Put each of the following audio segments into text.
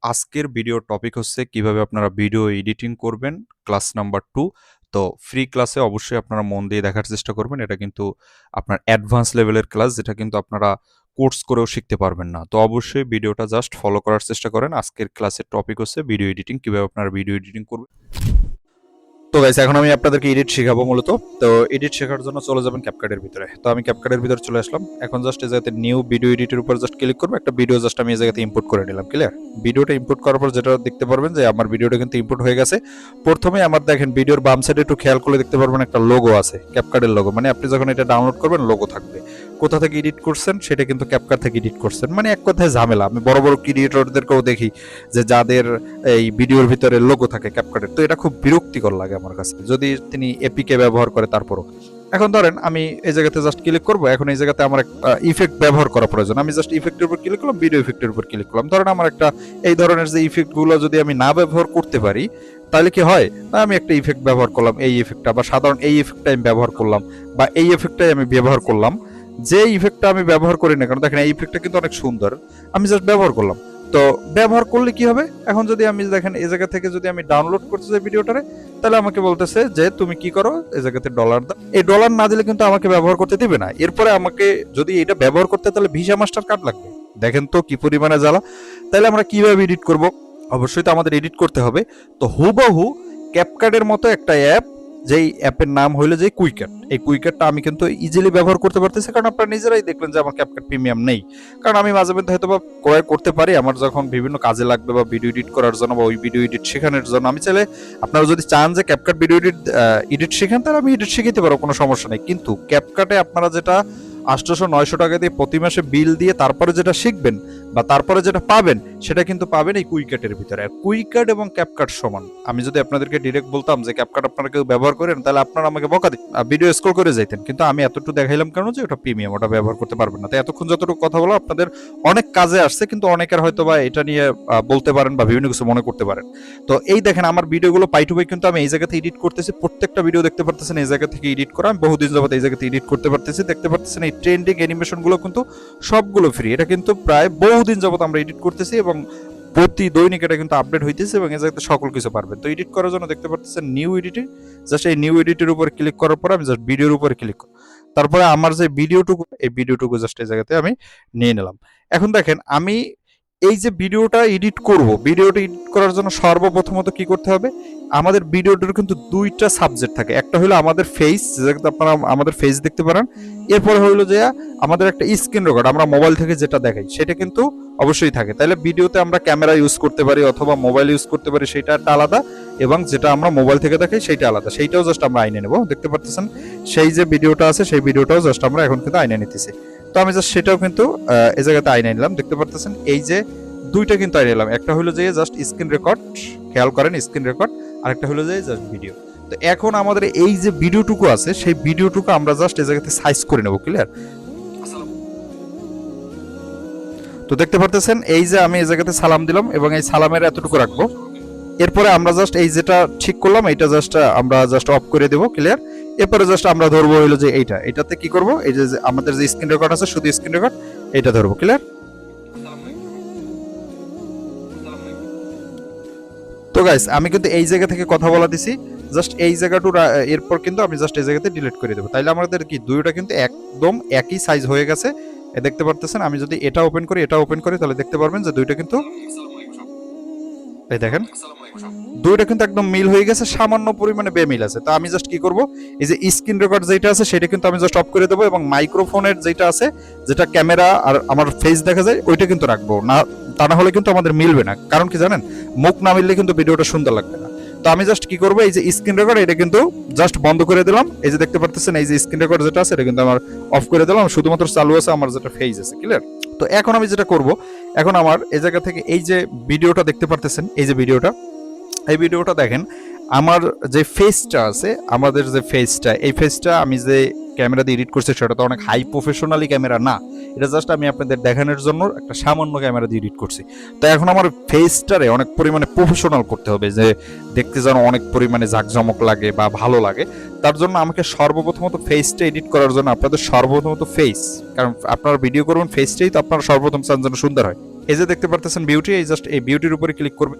আজকের ভিডিওর টপিক হচ্ছে কিভাবে আপনারা ভিডিও এডিটিং করবেন, ক্লাস নাম্বার 2। তো ফ্রি ক্লাসে অবশ্যই আপনারা মন দিয়ে দেখার চেষ্টা করবেন। এটা কিন্তু আপনার অ্যাডভান্স লেভেলের ক্লাস, যেটা কিন্তু আপনারা কোর্স করেও শিখতে পারবেন না। তো অবশ্যই ভিডিওটা জাস্ট ফলো করার চেষ্টা করেন। আজকের ক্লাসের টপিক হচ্ছে ভিডিও এডিটিং, কিভাবে আপনারা ভিডিও এডিটিং করবেন। তো গাইস, এখন আমি আপনাদেরকে এডিট শেখাবো মূলত। তো এডিট শেখার জন্য চলে যাবেন ক্যাপকাটের ভিতরে। তো আমি ক্যাপকাটের ভিতরে চলে আসলাম। এখন জাস্ট এই জায়গাতে নিউ ভিডিও এডিটের উপর জাস্ট ক্লিক করবো। একটা ভিডিও জাস্ট আমি এই জায়গাতে ইম্পোর্ট করে নিলাম। ক্লিয়ার? ভিডিওটা ইম্পোর্ট করার পর যেটা দেখতে পারবেন যে আমার ভিডিওটা কিন্তু ইম্পোর্ট হয়ে গেছে। প্রথমে আমার দেখেন ভিডিওর বাম সাইডে একটু খেয়াল করে দেখতে পারবেন একটা লোগো আছে, ক্যাপকাটের লোগো। মানে আপনি যখন এটা ডাউনলোড করবেন লোগো থাকবে। কোথা থেকে এডিট করছেন সেটা কিন্তু ক্যাপকাট থেকে এডিট করছেন। মানে এক কথায় ঝামেলা। আমি বড় বড় ক্রিয়েটরদেরকেও দেখি যে যাদের এই ভিডিওর ভিতরে লোগো থাকে ক্যাপকাটের, তো এটা খুব বিরক্তিকর লাগে আমার কাছে, যদি তিনি এপিকে ব্যবহার করে তারপরও। এখন ধরেন আমি এই জায়গাতে জাস্ট ক্লিক করবো। এখন এই জায়গাতে আমার একটা ইফেক্ট ব্যবহার করা প্রয়োজন। আমি জাস্ট ইফেক্টের উপর ক্লিক করলাম, ভিডিও ইফেক্টের উপর ক্লিক করলাম। ধরেন আমার একটা এই ধরনের যে ইফেক্টগুলো যদি আমি না ব্যবহার করতে পারি তাহলে কি হয়, আমি একটা ইফেক্ট ব্যবহার করলাম, এই ইফেক্টটা বা সাধারণ এই ইফেক্টটা আমি ব্যবহার করলাম, বা এই ইফেক্টটাই আমি ব্যবহার করলাম। যে ইফেক্টটা আমি ব্যবহার করি না, কারণ দেখেন এই ইফেক্টটা কিন্তু অনেক সুন্দর, আমি জাস্ট ব্যবহার করলাম। তো ব্যবহার করলে কি হবে, এখন যদি আমি দেখেন এই জায়গা থেকে যদি আমি ডাউনলোড করতে চাই ভিডিওটারে, তাহলে আমাকে বলতেছে যে তুমি কি করো, এই জায়গাতে ডলার দাও। এই ডলার না দিলে কিন্তু আমাকে ব্যবহার করতে দিবে না। এরপরে আমাকে যদি এটা ব্যবহার করতে তাহলে ভিসা মাস্টার কার্ড লাগবে। দেখেন তো কি পরিমাণে জ্বালা। তাহলে আমরা কিভাবে এডিট করব? অবশ্যই তো আমাদের এডিট করতে হবে। তো হুবহু ক্যাপকাটের মতো একটা অ্যাপ, যেই অ্যাপের নাম হইলো যে কুইকাট। এই কুইকাটটা আমি কিন্তু ইজিলি ব্যবহার করতে পারতেছি, কারণ আপনারা নিজেরাই দেখলেন যে আমার ক্যাপকাট প্রিমিয়াম নেই। কারণ আমি মাঝে মধ্যে হয়তো বা ক্রয় করতে পারি, আমার যখন বিভিন্ন কাজে লাগবে বা ভিডিও এডিট করার জন্য বা ওই ভিডিও এডিট শেখানোর জন্য। আমি চাইলে, আপনারা যদি চান যে ক্যাপকাট ভিডিও এডিট শেখান, তাহলে আমি এডিট শিখাতে পারবো, কোনো সমস্যা নেই। কিন্তু ক্যাপকাটে আপনারা যেটা 800-900 টাকা দিয়ে প্রতি মাসে বিল দিয়ে তারপরে যেটা শিখবেন বা তারপরে যেটা পাবেন, সেটা কিন্তু পাবেন এই কুইকাটের ভিতরে। কুইকাট এবং ক্যাপকাট সমান। আমি যদি আপনাদেরকে ডিরেক্ট বলতাম যে ক্যাপকাট আপনারা কেউ ব্যবহার করেন, তাহলে আপনারা আমাকে বকা দিন, ভিডিও স্ক্রল করে যাইতেন। কিন্তু আমি এতটুকু দেখাইলাম কেন, যে ওটা প্রিমিয়াম, ওটা ব্যবহার করতে পারবেন না। তাই এতক্ষণ যতটুকু কথা বলো আপনাদের অনেক কাজে আসছে, কিন্তু অনেকের হয়তো বা এটা নিয়ে বলতে পারেন বা বিভিন্ন কিছু মনে করতে পারেন। তো এই দেখেন আমার ভিডিওগুলো পাই টু পাই কিন্তু আমি এই জায়গাতে এডিট করতেছি। প্রত্যেকটা ভিডিও দেখতে পারতেছেন এই জায়গা থেকে এডিট করা। আমি বহুদিন যাবত এই জায়গাতে এডিট করতে পারতেছি। দেখতে পারতেছেন এই ট্রেন্ডিং অ্যানিমেশন গুলো কিন্তু সবগুলো ফ্রি। এটা কিন্তু প্রায় বহুদিন যাবত আমরা এডিট করতেছি এবং প্রতি দৈনিক এটা কিন্তু আপডেট হইতেছে, এবং এই জায়গাতে সকল কিছু পারবেন। তো এডিট করার জন্য দেখতে পারতেছেন নিউ এডিটিং। জাস্ট এই নিউ এডিটের উপর ক্লিক করার পর আমি জাস্ট ভিডিওর উপরে ক্লিক করব। তারপরে আমার যে ভিডিওটুকু, এই ভিডিওটুকু জাস্ট এই জায়গাতে আমি নিয়ে নিলাম। এখন দেখেন আমি এই যে ভিডিওটা এডিট করব, ভিডিওটা এডিট করার জন্য সর্বপ্রথমত কি করতে হবে, আমাদের ভিডিওটার কিন্তু দুইটা সাবজেক্ট থাকে। একটা হলো আমাদের ফেস, যেটাতে আপনারা আমাদের ফেস দেখতে পারেন। এরপরে হলো যে আমাদের একটা স্ক্রিন রেকর্ড, আমরা মোবাইল থেকে যেটা দেখাই সেটা কিন্তু অবশ্যই থাকে। তাহলে ভিডিওতে আমরা ক্যামেরা ইউজ করতে পারি অথবা মোবাইল ইউজ করতে পারি, সেটা একটা আলাদা, এবং যেটা আমরা মোবাইল থেকে দেখাই সেইটা আলাদা। সেইটাও জাস্ট আমরা আইনে নেব। দেখতে পাচ্ছেন সেই যে ভিডিওটা আছে, সেই ভিডিওটাও জাস্ট আমরা এখন কিন্তু আইনে নিতেছি। তো আমি জাস্ট সেটাও কিন্তু এই জায়গাতে আইনে নিলাম। দেখতে পাচ্ছেন এই যে দুইটা কিন্তু আইনে নিলাম। একটা হলো যে জাস্ট স্ক্রিন রেকর্ড, খেয়াল করেন স্ক্রিন রেকর্ড, আরেকটা হলো যে জাস্ট ভিডিও। তো এখন আমাদের এই যে ভিডিওটুকু আছে, সেই ভিডিওটুকু আমরা জাস্ট এই জায়গাতে সাইজ করে নেব। ক্লিয়ার? তো দেখতে পারতেছেন এই যে আমি এই জায়গাতে সালাম দিলাম এবং এই সালামের এতটুকু রাখবো। এরপরে আমরা জাস্ট এই যেটা ঠিক করলাম এটা জাস্ট আমরা জাস্ট অফ করে দেবো। ক্লিয়ার? এরপরে জাস্ট আমরা ধরবো হলো যে এটাতে কি করব, এই যে আমাদের যে স্ক্রিন রেকর্ড আছে, শুধু স্ক্রিন রেকর্ড, এটা ধরবো। ক্লিয়ার? তো গাইস, আমি কিন্তু এই জায়গা থেকে কথা বলা দিছি, জাস্ট এই জায়গাটু এরপর কিন্তু আমি জাস্ট এই জায়গাতে ডিলিট করে দেবো। তাইলে আমাদের কি দুইটা কিন্তু একদম একই সাইজ হয়ে গেছে। দেখতে পারতেছেন আমি যদি এটা ওপেন করি, এটা ওপেন করি, তাহলে দেখতে পারবেন যে দুইটা কিন্তু, এই দেখেন দুইটা কিন্তু একদম মিল হয়ে গেছে, সামান্য পরিমাণে বেমিল আছে। তো আমি জাস্ট কি করব, এই যে স্ক্রিন রেকর্ড যেটা আছে সেটা কিন্তু আমি জাস্ট অফ করে দেবো, এবং মাইক্রোফোনের যেটা আছে, যেটা ক্যামেরা আর আমার ফেস দেখা যায়, ওইটা কিন্তু রাখবো না। তা না হলে কিন্তু আমাদের মিলবে না। কারণ কি জানেন, মুখ না মিললে কিন্তু ভিডিওটা সুন্দর লাগবে না। তো আমি জাস্ট কি করবো, এই যে স্ক্রিন রেকর্ড এটা কিন্তু জাস্ট বন্ধ করে দিলাম। এই যে দেখতে পারতেছেন এই যে স্ক্রিন রেকর্ড যেটা আছে এটা কিন্তু আমার অফ করে দিলাম, শুধুমাত্র চালু আছে আমার যেটা ফেস আছে। ক্লিয়ার? তো এখন আমি যেটা করব, এখন আমার এই জায়গা থেকে এই যে ভিডিওটা দেখতে পারতেছেন, এই যে ভিডিওটা, এই ভিডিওটা দেখেন, আমার যে ফেসটা আছে, আমাদের যে ফেসটা, এই ফেসটা আমি যে ক্যামেরা দিয়ে এডিট করছি সেটা তো অনেক হাই প্রফেশনালি ক্যামেরা না। এটা জাস্ট আমি আপনাদের দেখানোর জন্য একটা সামান্য ক্যামেরা দিয়ে এডিট করছি। তো এখন আমার ফেসটারে অনেক পরিমাণে প্রফেশনাল করতে হবে, যে দেখতে যেন অনেক পরিমাণে জাঁকজমক লাগে বা ভালো লাগে। তার জন্য আমাকে সর্বপ্রথমত ফেসটা এডিট করার জন্য আপনাদের সর্বপ্রথমত ফেস, কারণ আপনারা ভিডিও করবেন ফেসটাই তো আপনারা সর্বপ্রথম চান যেন সুন্দর হয়। এই যে দেখতে পারতেছেন বিউটি, এই জাস্ট এই বিউটির উপরে ক্লিক করবেন।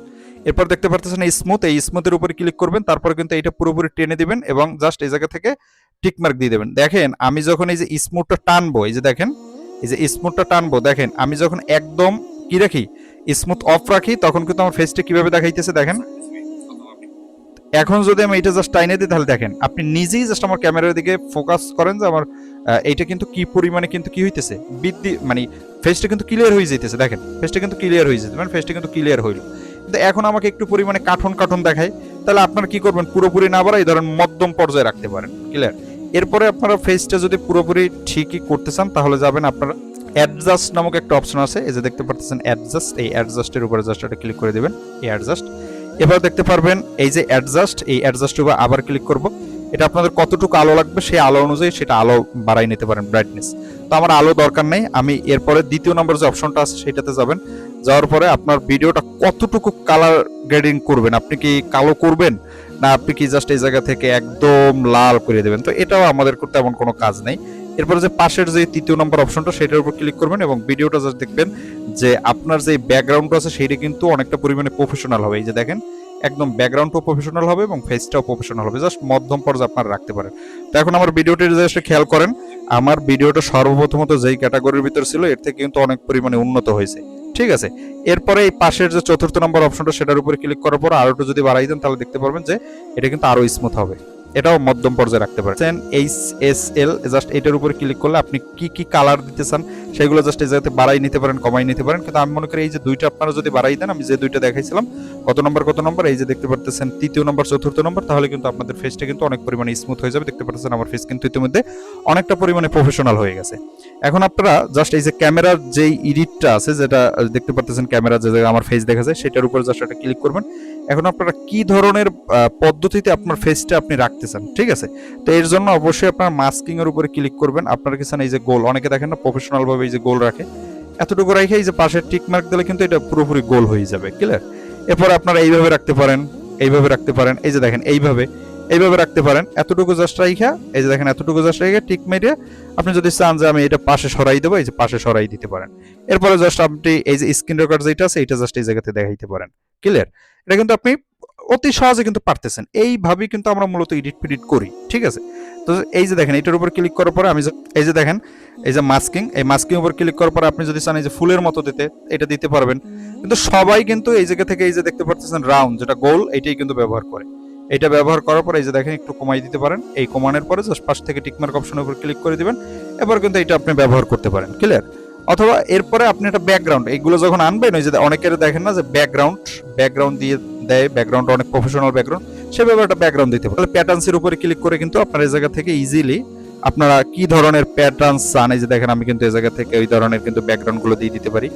এরপর দেখতে পারতেছেন এই স্মুথ, এই স্মুথের উপরে ক্লিক করবেন। তারপর কিন্তু এইটা পুরোপুরি টেনে দিবেন এবং জাস্ট এই জায়গা থেকে টিক মার্ক দিয়ে দেবেন। দেখেন আমি যখন এই যে স্মুথটা টানবো, এই যে দেখেন এই যে স্মুথটা টানবো, দেখেন আমি যখন একদম কি রাখি, স্মুথ অফ রাখি, তখন কিন্তু আমার ফেসটা কিভাবে দেখাইতেছে দেখেন। এখন যদি আমি এটা জাস্ট টাইনে দিই, তাহলে দেখেন আপনি নিজেই জাস্ট আমার ক্যামেরার দিকে ফোকাস করেন যে আমার এইটা কিন্তু কি পরিমাণে কিন্তু কি হইতেছে, বৃদ্ধি মানে ফেসটা কিন্তু ক্লিয়ার হয়ে যেতেছে। দেখেন ফেসটা কিন্তু ক্লিয়ার হয়ে যেতে, মানে ফেসটা কিন্তু ক্লিয়ার হইলো। কিন্তু এখন আমাকে একটু পরিমাণে কাঠন কাঠন দেখায়, তাহলে আপনারা কি করবেন, পুরোপুরি না বাড়াই ধরেন মধ্যম পর্যায়ে রাখতে পারেন। ক্লিয়ার। এরপরে আপনারা ফেসটা যদি পুরোপুরি ঠিকই করতে চান, তাহলে যাবেন আপনারা অ্যাডজাস্ট নামক একটা অপশন আছে, এই যে দেখতে পাচ্ছেন অ্যাডজাস্ট, এই অ্যাডজাস্টের উপরে জাস্ট এটা ক্লিক করে দিবেন, এই অ্যাডজাস্ট। এবার দেখতে পারবেন এই যে অ্যাডজাস্ট, এই অ্যাডজাস্টের উপর আবার ক্লিক করব। এটা আপনাদের কতটুকু আলো লাগবে সেই আলো অনুযায়ী সেটা আলো বাড়াই নিতে পারেন, ব্রাইটনেস। তো আমার আলো দরকার নেই, আমি এরপরে দ্বিতীয় নম্বর যে অপশনটা আছে সেটাতে যাবেন। যাওয়ার পরে আপনার ভিডিওটা কতটুকু কালার গ্রেডিং করবেন, আপনি কি কালো করবেন না আপনি কি জাস্ট এই জায়গা থেকে একদম লাল করে দেবেন, তো এটাও আমাদের করতে এমন কোনো কাজ নেই। এরপরে যে পাশের যে তৃতীয় নম্বর অপশনটা সেটার উপর ক্লিক করবেন এবং ভিডিওটা জাস্ট দেখবেন যে আপনার যে ব্যাকগ্রাউন্ড আছে সেটা কিন্তু অনেকটা পরিমাণে প্রফেশনাল হবে। এই যে দেখেন একদম ব্যাকগ্রাউন্ডটাও প্রফেশনাল হবে এবং ফেসটাও প্রফেশনাল হবে, জাস্ট মধ্যম পর্যায়ে আপনারা রাখতে পারেন। তো এখন আমার ভিডিওটি জাস্ট খেয়াল করেন, আমার ভিডিওটা সর্বপ্রথমত যেই ক্যাটাগরির ভিতর ছিল এর থেকে কিন্তু অনেক পরিমাণে উন্নত হয়েছে। ঠিক আছে। এরপরে এই পাশের যে চতুর্থ নম্বর অপশনটা সেটার উপরে ক্লিক করার পর আরো একটু যদি বাড়াই দেন, তাহলে দেখতে পারবেন যে এটা কিন্তু আরো স্মুথ হবে, এটাও মধ্যম পর্যায়ে রাখতে পারেন। HSL জাস্ট এটার উপরে ক্লিক করলে আপনি কি কি কালার দিতে চান সেগুলো জাস্ট এই জায়গাতে বাড়াই নিতে পারেন, কমাই নিতে পারেন। কিন্তু আমি মনে করি এই যে দুইটা আপনারা যদি বাড়াই দেন, আমি যে দুইটা দেখাইছিলাম কত নম্বর এই যে দেখতে পারতেছেন তৃতীয় নম্বর চতুর্থ নম্বর, তাহলে কিন্তু আপনাদের ফেসটা কিন্তু অনেক পরিমাণে স্মুথ হয়ে যাবে। দেখতে পাচ্ছেন আমার ফেস কিন্তু ইতিমধ্যে অনেকটা পরিমাণে প্রফেশনাল হয়ে গেছে। এখন আপনারা জাস্ট এই যে ক্যামেরার যেই এডিটটা আছে, যেটা দেখতে পাচ্ছেন ক্যামেরা যে আমার ফেস দেখা যায় সেটার উপর জাস্ট একটা ক্লিক করবেন। এখন আপনারা কি ধরনের পদ্ধতিতে আপনার ফেসটা আপনি রাখতে চান, ঠিক আছে। তো এর জন্য অবশ্যই আপনার মাস্কিং এর উপরে ক্লিক করবেন। আপনারা কি চান এই যে গোল, অনেকে দেখেন না প্রফেশনাল ভাবে এই যে গোল রাখে, এতটুকু রেখে এই যে পাশে টিক মার্ক দিলে কিন্তু এটা পুরোপুরি গোল হয়ে যাবে। ক্লিয়ার। এরপর আপনারা এইভাবে রাখতে পারেন, এইভাবে রাখতে পারেন, এই যে দেখেন এইভাবে রাখতে পারেন। এতটুকু জাস্ট রাইখা এই যে দেখেন এতটুকু জাস্ট রাইখা টিক মেরে আপনি যদি চান যে আমি এটা পাশে সরাই দেবো, এই যে পাশে সরাই দিতে পারেন। এরপরে জাস্ট আপনি এই যে স্ক্রিন রেকর্ড যেটা আছে এটা জাস্ট এই জায়গাতে দেখাইতে পারেন। ক্লিয়ার। এটা কিন্তু আপনি অতি সহজে কিন্তু পারতেছেন। এইভাবেই কিন্তু আমরা মূলত এডিট ফিডিট করি, ঠিক আছে। তো এই যে দেখেন এটার উপর ক্লিক করার পরে আমি এই যে দেখেন এই যে মাস্কিং, এই মাস্কিং উপর ক্লিক করার পরে আপনি যদি চান এই যে ফুলের মতো দিতে, এটা দিতে পারবেন। কিন্তু সবাই কিন্তু এই জায়গা থেকে এই যে দেখতে পাচ্ছেন রাউন্ড যেটা গোল, এইটাই কিন্তু ব্যবহার করে। এটা ব্যবহার করার পরে এই যে দেখেন একটু কমাই দিতে পারেন। এই কমানোর পরে জাস্ট পাশ থেকে টিকমার্ক অপশনের উপর ক্লিক করে দিবেন। এবার কিন্তু এটা আপনি ব্যবহার করতে পারেন। ক্লিয়ার। অথবা এরপরে আপনি একটা ব্যাকগ্রাউন্ড এইগুলো যখন আনবেন, ওই যে অনেকের দেখেন না যে ব্যাকগ্রাউন্ড দিয়ে দেয়, ব্যাকগ্রাউন্ড অনেক প্রফেশনাল ব্যাকগ্রাউন্ড, সেভাবে একটা ব্যাকগ্রাউন্ড দিতে পারেন। প্যাটার্নসের উপরে ক্লিক করে কিন্তু আপনার এই জায়গা থেকে ইজিলি আপনারা কি ধরনের প্যাটার্নস চান, এই যে দেখেন আমি কিন্তু এই জায়গা থেকে ওই ধরনের কিন্তু ব্যাকগ্রাউন্ড গুলো দিয়ে দিতে পারি।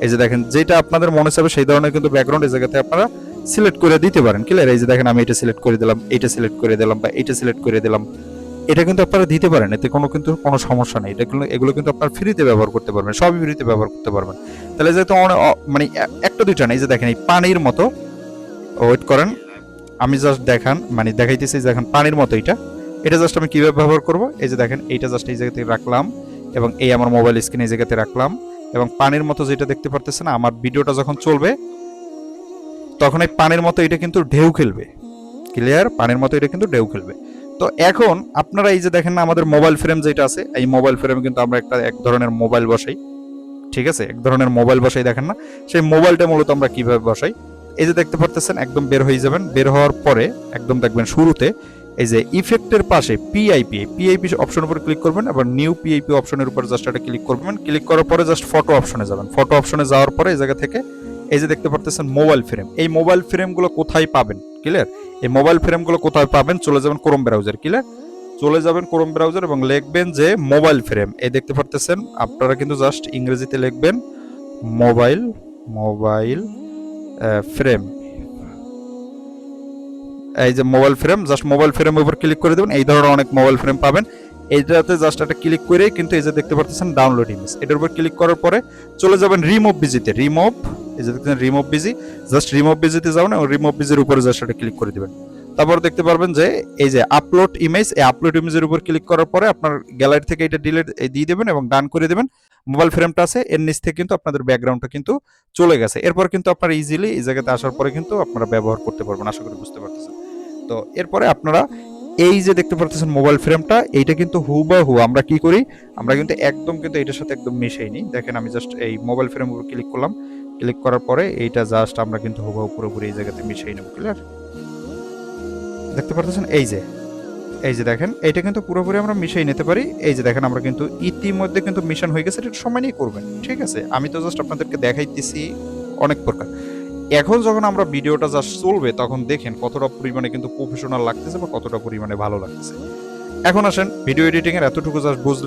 এই যে দেখেন যেটা আপনাদের মনে চাবে সেই ধরনের কিন্তু ব্যাকগ্রাউন্ড এই জায়গাতে আপনারা সিলেক্ট করে দিতে পারেন। ক্লিয়ার। এই যে দেখেন আমি এটা সিলেক্ট করে দিলাম, এইটা সিলেক্ট করে দিলাম, বা এইটা সিলেক্ট করে দিলাম, এটা কিন্তু আপনারা দিতে পারেন, এতে কিন্তু কোনো সমস্যা নেই। এগুলো কিন্তু আপনার ফ্রিতে ব্যবহার করতে পারবেন, সবই ফ্রিতে ব্যবহার করতে পারবেন। তাহলে যেহেতু মানে একটা দুইটা নেই, যে দেখেন এই পানির মতো, ওয়েট করেন আমি জাস্ট দেখান মানে দেখাইতেছি, দেখেন পানির মতো এটা জাস্ট আমি কিভাবে ব্যবহার করব। এই যে দেখেন এইটা জাস্ট এই জায়গাতে রাখলাম এবং এই আমার মোবাইল স্ক্রিন এই জায়গাতে রাখলাম এবং পানির মতো যেটা দেখতে পারতেছেন, আমার ভিডিওটা যখন চলবে তখন এই পানির মতো এটা কিন্তু ঢেউ খেলবে। ক্লিয়ার। পানির মতো এটা কিন্তু ঢেউ খেলবে। তো এখন আপনারা এই যে দেখেন না আমাদের মোবাইল ফ্রেম যেটা আছে, এই মোবাইল ফ্রেমে কিন্তু আমরা এক ধরনের মোবাইল বসাই, ঠিক আছে, এক ধরনের মোবাইল বসাই। দেখেন না সেই মোবাইলটা মূলত আমরা কিভাবে বসাই, এই যে দেখতে পারতেছেন একদম বের হয়ে যাবেন। বের হওয়ার পরে একদম দেখবেন শুরুতে এই যে ইফেক্টের পাশে পিআইপি অপশনের উপর ক্লিক করবেন, আবার নিউ পিআইপি অপশনের উপর জাস্ট একটা ক্লিক করবেন। ক্লিক করার পরে জাস্ট ফটো অপশনে যাবেন। ফটো অপশনে যাওয়ার পরে এই জায়গা থেকে এই যে দেখতে পারতেছেন মোবাইল ফ্রেম, এই মোবাইল ফ্রেমগুলো কোথায় পাবেন, ক্লিয়ার। এই মোবাইল ফ্রেমগুলো কোথায় পাবেন, চলে যাবেন ক্রোম ব্রাউজার, ক্লিয়ার। চলে যাবেন ক্রোম ব্রাউজার এবং লিখবেন যে মোবাইল ফ্রেম, এই দেখতে পারতেছেন আপনারা কিন্তু জাস্ট ইংরেজিতে লিখবেন মোবাইল ফ্রেম, এই যে মোবাইল ফ্রেম, জাস্ট মোবাইল ফ্রেমের উপর ক্লিক করে দেবেন। এই ধরনের অনেক মোবাইল ফ্রেম পাবেন। এইটাতে জাস্ট একটা ক্লিক করে কিন্তু এই যে দেখতে পারতেছেন ডাউনলোড ইমেজ, এটার উপর ক্লিক করার পরে চলে যাবেন রিমুভ বিজিতে, এই যে দেখতেছেন রিমুভ বিজি, জাস্ট রিমুভ বিজিতে যাবেন এবং রিমুভ বিজির উপরে জাস্ট একটা ক্লিক করে দিবেন। তারপর দেখতে পারবেন যে এই যে আপলোড ইমেজ, এই আপলোড ইমেজের উপর ক্লিক করার পরে আপনার গ্যালারি থেকে এটা ডিলিট দিয়ে দেবেন এবং ডান করে দেবেন। মোবাইল ফ্রেমটা আছে এর নিচ থেকে কিন্তু আপনাদের ব্যাকগ্রাউন্ডটা কিন্তু চলে গেছে। এরপর কিন্তু আপনারা ইজিলি এই জায়গাতে আসার পরে কিন্তু আপনারা ব্যবহার করতে পারবেন, আশা করি বুঝতে পারতেছেন। তো এরপরে আপনারা এই যে দেখতে পারতেছেন মোবাইল ফ্রেমটা, এইটা কিন্তু হুবাহু আমরা কি করি, আমরা কিন্তু একদম কিন্তু এটার সাথে একদম মিশাই নি। দেখেন আমি জাস্ট এই মোবাইল ফ্রেম উপর ক্লিক করলাম, ক্লিক করার পরে এইটা জাস্ট আমরা কিন্তু হুবাহু পুরোপুরি এই জায়গাতে মিশাই নেব। ক্লিয়ার? দেখতে পারতেছেন এই যে দেখেন এটা কিন্তু পুরোপুরি আমরা মিশাই নিতে পারি। এই যে দেখেন আমরা কিন্তু ইতিমধ্যে কিন্তু মিশন হয়ে গেছে, এটা সময় নিয়ে করবেন, ঠিক আছে? আমি তো জাস্ট আপনাদেরকে দেখাইতেছি অনেক প্রকার। এখন যখন আমরা ভিডিওটা জাস্ট চলবে তখন দেখেন কতটা পরিমাণে কিন্তু প্রফেশনাল লাগতেছে বা কতটা পরিমাণে ভালো লাগতেছে। এখন আসেন ভিডিও এডিটিং এর এতটুকু জাস্ট বুঝলে